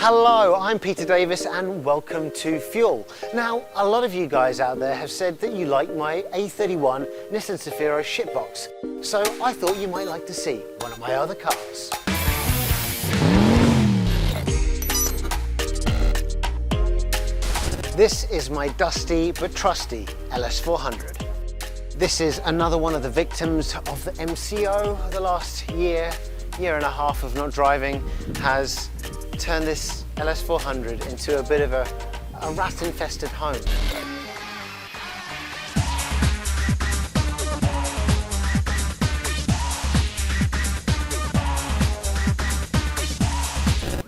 Hello, I'm Peter Davis and welcome to Fuel. Now, a lot of you guys out there have said that you like my A31 Nissan Zafira shitbox, so I thought you might like to see one of my other cars. This is my dusty but trusty LS400. This is another one of the victims of the MCO. The last year and a half of not driving has turned this LS400 into a bit of a rat-infested home.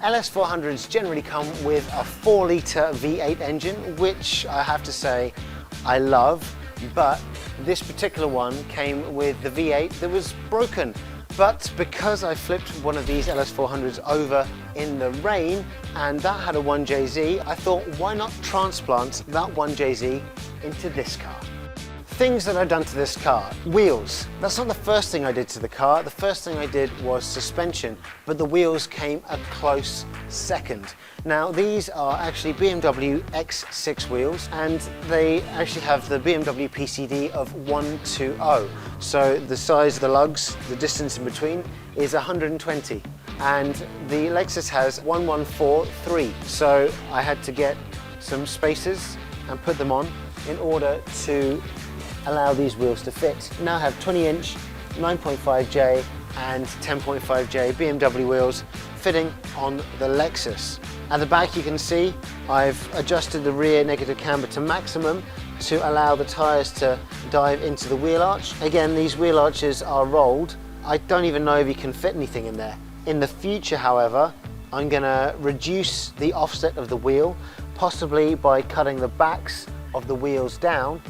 LS400s generally come with a 4-litre V8 engine, which I have to say I love, but this particular one came with the V8 that was broken. But because I flipped one of these LS400s over in the rain and that had a 1JZ, I thought, why not transplant that 1JZ into this car? Things that I've done to this car. Wheels. That's not the first thing I did to the car. The first thing I did was suspension, but the wheels came a close second. Now these are actually BMW X6 wheels, and they actually have the BMW PCD of 120. So the size of the lugs, the distance in between, is 120. And the Lexus has 1143. So I had to get some spacers and put them on in order to allow these wheels to fit. Now I have 20-inch 9.5J and 10.5J BMW wheels fitting on the Lexus. At the back you can see I've adjusted the rear negative camber to maximum to allow the tyres to dive into the wheel arch. Again, these wheel arches are rolled. I don't even know if you can fit anything in there. In the future, however, I'm gonna reduce the offset of the wheel, possibly by cutting the backs of the wheels down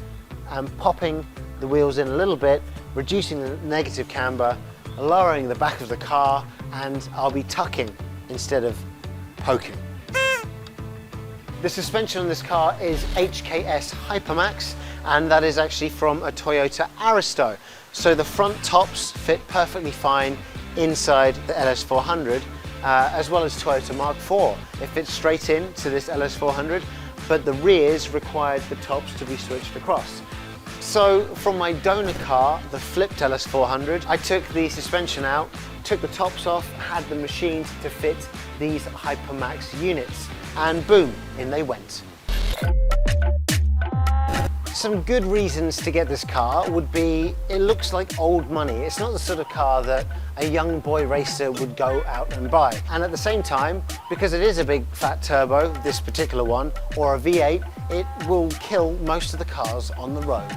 and popping the wheels in a little bit, reducing the negative camber, lowering the back of the car, and I'll be tucking instead of poking. The suspension on this car is HKS Hypermax, and that is actually from a Toyota Aristo. So the front tops fit perfectly fine inside the LS400, as well as Toyota Mark IV. It fits straight in to this LS400, but the rears required the tops to be switched across. So from my donor car, the flipped LS400, I took the suspension out, took the tops off, had them machined to fit these Hypermax units, and boom, in they went. Some good reasons to get this car would be, it looks like old money. It's not the sort of car that a young boy racer would go out and buy. And at the same time, because it is a big fat turbo, this particular one, or a V8, it will kill most of the cars on the road.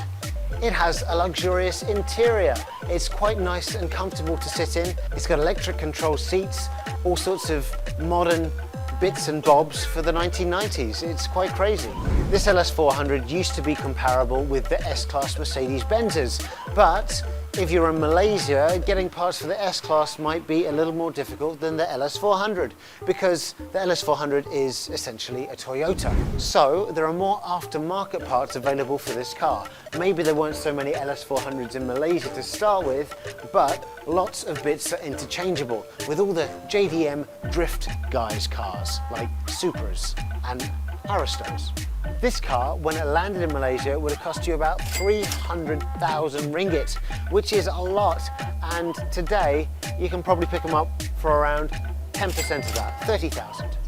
It has a luxurious interior. It's quite nice and comfortable to sit in. It's got electric control seats, all sorts of modern bits and bobs for the 1990s. It's quite crazy. This LS400 used to be comparable with the S-Class Mercedes-Benzes, but if you're in Malaysia, getting parts for the S-Class might be a little more difficult than the LS400, because the LS400 is essentially a Toyota. So there are more aftermarket parts available for this car. Maybe there weren't so many LS400s in Malaysia to start with, but lots of bits are interchangeable with all the JDM drift guys cars, like Supras and Aristos. This car, when it landed in Malaysia, would have cost you about 300,000 ringgit, which is a lot. And today, you can probably pick them up for around 10% of that, 30,000.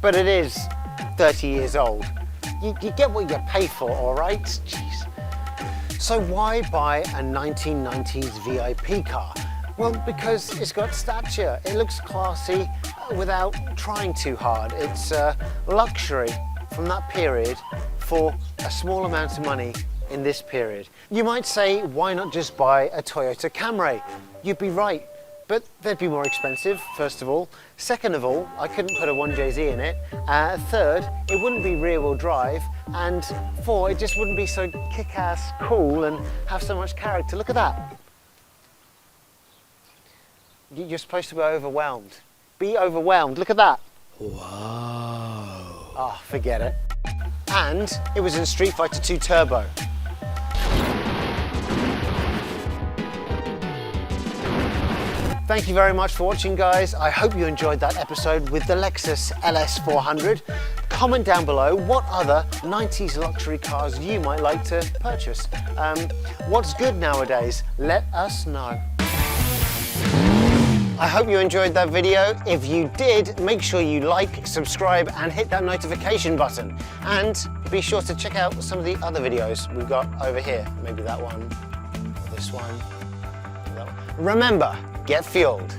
But it is 30 years old. You get what you pay for, all right? Jeez. So why buy a 1990s VIP car? Well, because it's got stature. It looks classy without trying too hard. It's luxury from that period for a small amount of money in this period. You might say, why not just buy a Toyota Camry? You'd be right, but they'd be more expensive, first of all. Second of all, I couldn't put a 1JZ in it. Third, it wouldn't be rear-wheel drive. And four, it just wouldn't be so kick-ass cool and have so much character. Look at that. You're supposed to be overwhelmed. Be overwhelmed, look at that. Wow. Oh, forget it. And it was in Street Fighter 2 Turbo. Thank you very much for watching, guys. I hope you enjoyed that episode with the Lexus LS400. Comment down below what other 90s luxury cars you might like to purchase. What's good nowadays? Let us know. I hope you enjoyed that video. If you did, make sure you like, subscribe, and hit that notification button. And be sure to check out some of the other videos we've got over here. Maybe that one, or this one, or that one. Remember, get fueled.